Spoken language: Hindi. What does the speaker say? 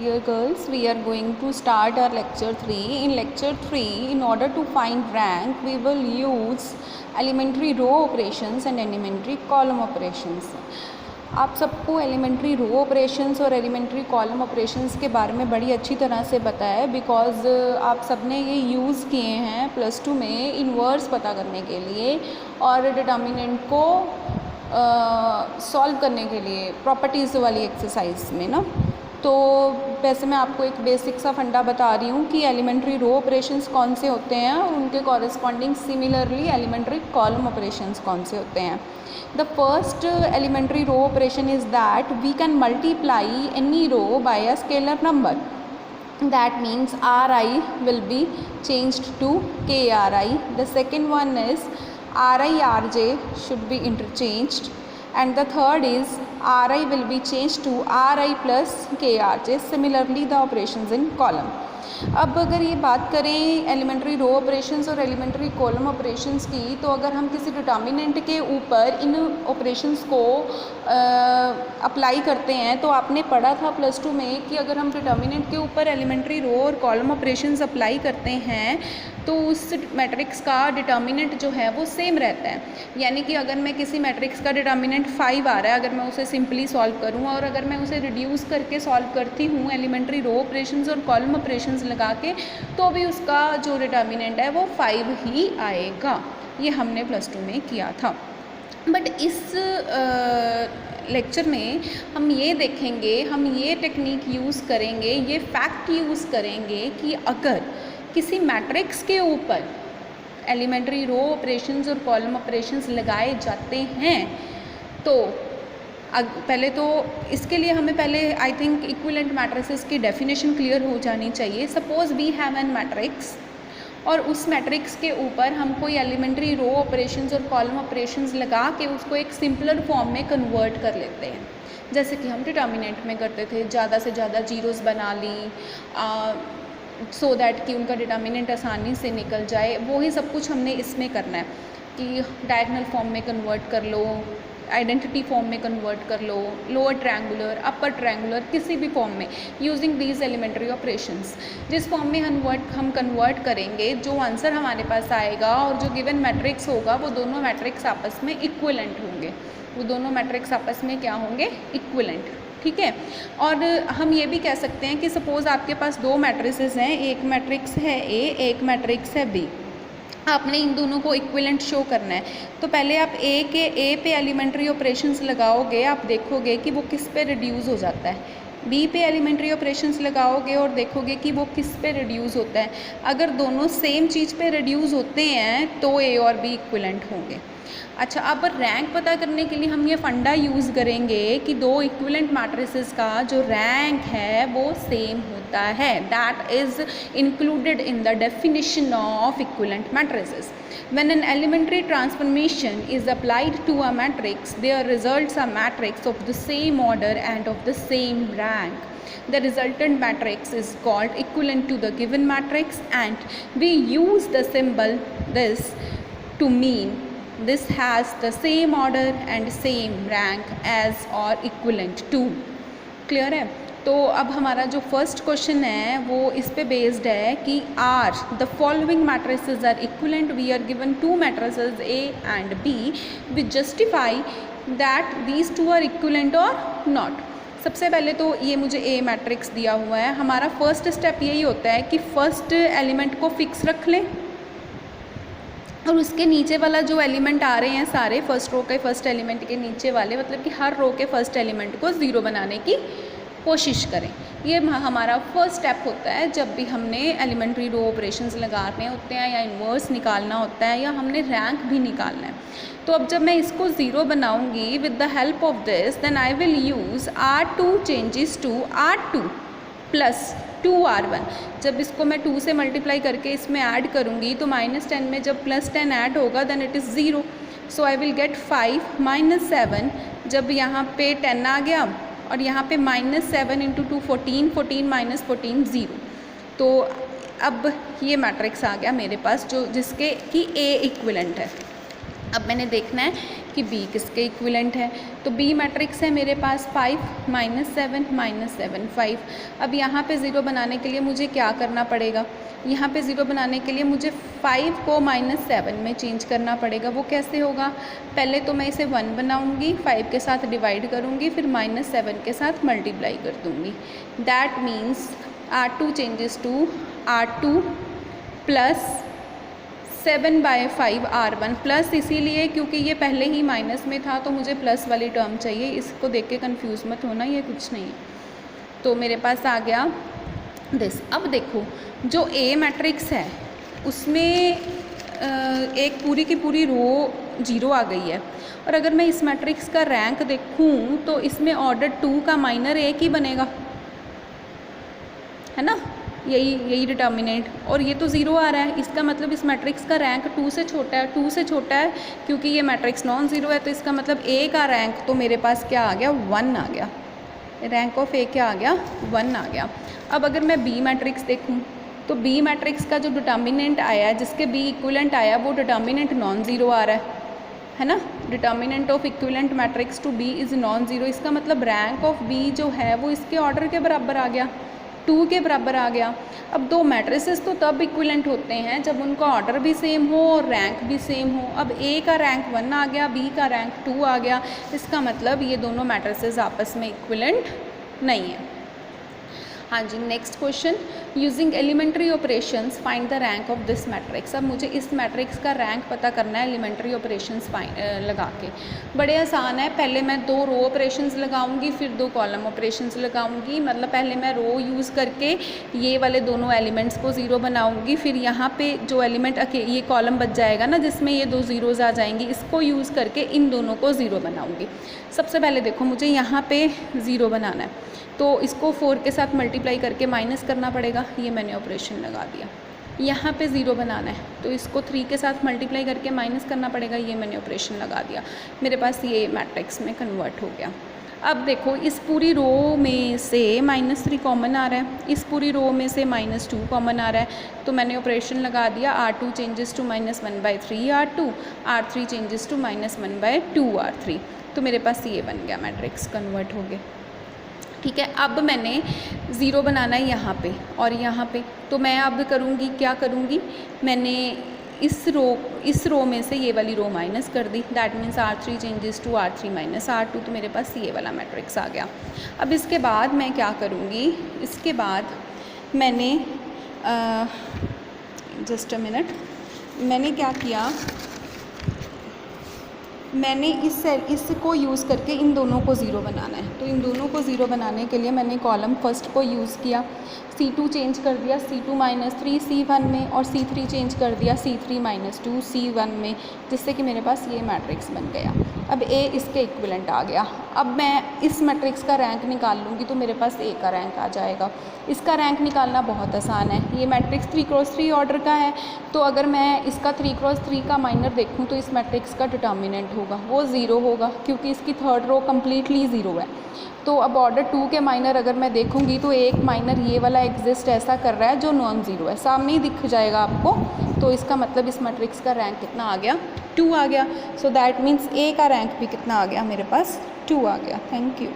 Dear girls, we are going to start our lecture 3. In lecture 3, in order to find rank, we will use elementary row operations and elementary column operations. आप सबको एलिमेंट्री रो ऑपरेशंस और एलिमेंट्री कॉलम ऑपरेशंस के बारे में बड़ी अच्छी तरह से पता है, बिकॉज़ आप सबने ये यूज़ किए हैं +2 में इन्वर्स पता करने के लिए और डिटर्मिनेंट को सॉल्व करने के लिए प्रॉपर्टीज़ वाली एक्सरसाइज में ना। तो वैसे मैं आपको एक बेसिक सा फंडा बता रही हूँ कि एलिमेंट्री रो ऑपरेशंस कौन से होते हैं और उनके corresponding similarly elementary column operations कौन से होते हैं। The first elementary row operation is that we can multiply any row by a scalar number. That means Ri will be changed to KRI. The second one is Ri Rj should be interchanged, and the third is Ri will be changed to Ri plus KRj. Similarly the operations in column. अब अगर ये बात करें एलिमेंट्री रो ऑपरेशंस और एलिमेंट्री कॉलम ऑपरेशंस की, तो अगर हम किसी डिटर्मिनेंट के ऊपर इन ऑपरेशंस को अप्लाई करते हैं, तो आपने पढ़ा था +2 में कि अगर हम डिटर्मिनेंट के ऊपर एलिमेंट्री रो और कॉलम ऑपरेशंस अप्लाई करते हैं तो उस मैट्रिक्स का डिटर्मिनेंट जो है वो सेम रहता है. यानी कि अगर मैं किसी मैट्रिक्स का डिटर्मिनेंट 5 आ रहा है, अगर मैं उसे सिंपली सॉल्व करूँ और अगर मैं उसे रिड्यूस करके सॉल्व करती हूँ एलिमेंट्री रो ऑपरेशंस और कॉलम ऑपरेशंस लगा के, तो भी उसका जो डिटर्मिनेंट है वो 5 ही आएगा. ये हमने +2 में किया था. बट इस लेक्चर में हम ये देखेंगे, हम ये टेक्निक यूज़ करेंगे, ये फैक्ट यूज़ करेंगे कि अगर किसी मैट्रिक्स के ऊपर एलिमेंट्री रो ऑपरेशंस और कॉलम ऑपरेशंस लगाए जाते हैं तो पहले तो इसके लिए हमें पहले आई थिंक इक्विवेलेंट मैट्रिसेस की डेफिनेशन क्लियर हो जानी चाहिए. Suppose we have an matrix और उस मैट्रिक्स के ऊपर हम कोई एलिमेंट्री रो ऑपरेशंस और कॉलम ऑपरेशंस लगा के उसको एक सिंपलर फॉर्म में कन्वर्ट कर लेते हैं, जैसे कि हम डिटर्मिनेंट में करते थे. ज़्यादा से ज़्यादा जीरोस बना ली सो दैट कि उनका डिटर्मिनेंट आसानी से निकल जाए. वो ही सब कुछ हमने इसमें करना है कि डायगोनल फॉर्म में कन्वर्ट कर लो, आइडेंटिटी फॉर्म में कन्वर्ट कर लो, लोअर ट्रायंगुलर, अपर ट्रायंगुलर, किसी भी फॉर्म में यूजिंग दीज एलिमेंट्री ऑपरेशंस. जिस फॉर्म में हम कन्वर्ट करेंगे, जो आंसर हमारे पास आएगा और जो गिवन मैट्रिक्स होगा वो दोनों मैट्रिक्स आपस में इक्विवेलेंट होंगे. वो दोनों मैट्रिक्स आपस में क्या होंगे? इक्विवेलेंट. ठीक है. और हम ये भी कह सकते हैं कि सपोज़ आपके पास दो मैट्रिसेस हैं, एक मैट्रिक्स है ए, एक मैट्रिक्स है बी. आपने इन दोनों को इक्विवेलेंट शो करना है. तो पहले आप ए पे एलिमेंट्री ऑपरेशंस लगाओगे, आप देखोगे कि वो किस पे रिड्यूस हो जाता है. बी पे एलिमेंट्री ऑपरेशंस लगाओगे और देखोगे कि वो किस पे रिड्यूस होता है. अगर दोनों सेम चीज़ पे रिड्यूस होते हैं तो ए और बी इक्विवेलेंट होंगे. अच्छा, अब रैंक पता करने के लिए हम ये फंडा यूज़ करेंगे कि दो इक्विवेलेंट मैट्रिसेस का जो रैंक है वो सेम होता है. That is included in the definition of equivalent matrices. When an elementary transformation is applied to a matrix, there results a matrix of the same order and of the same rank. The resultant matrix is called equivalent to the given matrix, and we use the symbol this to mean this has the same order and same rank as or equivalent to. Clear है. तो अब हमारा जो फर्स्ट क्वेश्चन है वो इस पे बेस्ड है कि are the following matrices are equivalent. We are given two matrices A and B. We justify that these two are equivalent और नॉट. सबसे पहले तो ये मुझे ए मैट्रिक्स दिया हुआ है. हमारा फर्स्ट स्टेप यही होता है कि फर्स्ट एलिमेंट को फिक्स रख लें और उसके नीचे वाला जो एलिमेंट आ रहे हैं सारे फर्स्ट रो के फर्स्ट एलिमेंट के नीचे वाले, मतलब कि हर रो के फर्स्ट एलिमेंट को 0 बनाने की कोशिश करें. ये हमारा फर्स्ट स्टेप होता है जब भी हमने एलिमेंट्री रो ऑपरेशंस लगाने होते हैं या इन्वर्स निकालना होता है या हमने रैंक भी निकालना है. तो अब जब मैं इसको 0 बनाऊंगी with the help of this, then I will use R2 changes to R2 plus 2R1. जब इसको मैं 2 से मल्टीप्लाई करके इसमें ऐड करूँगी तो -10 में जब +10 ऐड होगा then it is 0. So I will get 5 - 7. जब यहाँ पे 10 आ गया और यहाँ पे -7 × 2 14, 14 - 14 0. तो अब ये मैट्रिक्स आ गया मेरे पास जो जिसके कि ए इक्विवेलेंट है. अब मैंने देखना है कि बी किसके इक्विवेलेंट है। तो बी मैट्रिक्स है मेरे पास 5 -7 -7 5। अब यहाँ पे ज़ीरो बनाने के लिए मुझे क्या करना पड़ेगा, यहाँ पे ज़ीरो बनाने के लिए मुझे 5 को -7 में चेंज करना पड़ेगा। वो कैसे होगा, पहले तो मैं इसे 1 बनाऊँगी, 5 के साथ डिवाइड करूँगी, फिर -7 के साथ मल्टीप्लाई कर दूँगी। That means R2 changes to R2 plus 7/5 R1 plus, इसीलिए क्योंकि ये पहले ही माइनस में था तो मुझे प्लस वाली टर्म चाहिए। इसको देख के कंफ्यूज मत होना, ये कुछ नहीं है। तो मेरे पास आ गया दिस। अब देखो जो ए मैट्रिक्स है उसमें एक पूरी की पूरी रो 0 आ गई है, और अगर मैं इस मैट्रिक्स का रैंक देखूं तो इसमें ऑर्डर 2 का माइनर एक ही बनेगा, है ना, यही डिटर्मिनेंट, और ये तो 0 आ रहा है। इसका मतलब इस मैट्रिक्स का रैंक 2 से छोटा है। 2 से छोटा है क्योंकि ये मैट्रिक्स नॉन ज़ीरो है, तो इसका मतलब ए का रैंक तो मेरे पास क्या आ गया, 1 आ गया। रैंक ऑफ ए क्या आ गया, 1 आ गया। अब अगर मैं बी मैट्रिक्स देखूं तो बी मैट्रिक्स का जो डिटर्मिनेंट आया है, जिसके बी इक्विवेलेंट आया, वो डिटर्मिनेंट नॉन ज़ीरो आ रहा है ना। Determinant of equivalent matrix to B is non zero. इसका मतलब रैंक ऑफ बी जो है वो इसके ऑर्डर के बराबर आ गया, 2 के बराबर आ गया। अब दो मैट्रिसेस तो तब इक्विवेलेंट होते हैं जब उनका ऑर्डर भी सेम हो और रैंक भी सेम हो। अब ए का रैंक 1 आ गया, बी का रैंक 2 आ गया, इसका मतलब ये दोनों मैट्रिसेस आपस में इक्विवेलेंट नहीं है। हाँ जी, next question, using elementary operations find the rank of this matrix. अब मुझे इस मैट्रिक्स का रैंक पता करना है एलिमेंट्री ऑपरेशंस लगा के। बड़े आसान है, पहले मैं 2 रो ऑपरेशंस लगाऊंगी, फिर 2 कॉलम ऑपरेशंस लगाऊंगी। मतलब पहले मैं रो यूज़ करके ये वाले दोनों एलिमेंट्स को 0 बनाऊंगी, फिर यहाँ पे जो एलिमेंट ये कॉलम बच जाएगा ना जिसमें ये 2 ज़ीरोज़ आ जाएंगी, इसको यूज़ करके इन दोनों को 0 बनाऊँगी। सबसे पहले देखो मुझे यहाँ पे 0 बनाना है, तो इसको 4 के साथ मल्टीप्लाई करके माइनस करना पड़ेगा। ये मैंने ऑपरेशन लगा दिया। यहाँ पे 0 बनाना है तो इसको 3 के साथ मल्टीप्लाई करके माइनस करना पड़ेगा। ये मैंने ऑपरेशन लगा दिया। मेरे पास ये मैट्रिक्स में कन्वर्ट हो गया। अब देखो इस पूरी रो में से -3 कॉमन आ रहा है, इस पूरी रो में से -2 कॉमन आ रहा है, तो मैंने ऑपरेशन लगा दिया। R2 changes to -1/3 R2, R3 changes to -1/2 R3। तो मेरे पास ये बन गया, मैट्रिक्स कन्वर्ट हो गया। ठीक है, अब मैंने 0 बनाना है यहाँ पे और यहाँ पे, तो मैं अब करूँगी क्या करूँगी, मैंने इस रो में से ये वाली रो माइनस कर दी। That means R3 changes to R3 - R2, तो मेरे पास ये वाला मैट्रिक्स आ गया। अब इसके बाद मैं क्या करूँगी, इसके बाद मैंने जस्ट अ मिनट, मैंने क्या किया, मैंने इसको यूज़ करके इन दोनों को 0 बनाना है। तो इन दोनों को 0 बनाने के लिए मैंने कॉलम फर्स्ट को यूज़ किया, C2 चेंज कर दिया C2 - 3 C1 में, और C3 चेंज कर दिया C3 - 2 C1 में, जिससे कि मेरे पास ये मैट्रिक्स बन गया। अब A इसके इक्विवेलेंट आ गया। अब मैं इस मैट्रिक्स का रैंक निकाल लूँगी तो मेरे पास A का रैंक आ जाएगा। इसका रैंक निकालना बहुत आसान है। ये मैट्रिक्स 3x3 ऑर्डर का है, तो अगर मैं इसका 3x3 का माइनर देखूँ तो इस मैट्रिक्स का डिटर्मिनेंट होगा वो 0 होगा, क्योंकि इसकी थर्ड रो कम्प्लीटली 0 है। तो अब ऑर्डर 2 के माइनर अगर मैं देखूँगी तो एक माइनर ये वाला एग्जिस्ट ऐसा कर रहा है जो नॉन ज़ीरो है, सामने ही दिख जाएगा आपको। तो इसका मतलब इस मैट्रिक्स का रैंक कितना आ गया, 2 आ गया। सो दैट मीन्स A का रैंक भी कितना आ गया, मेरे पास 2 आ गया। Thank you.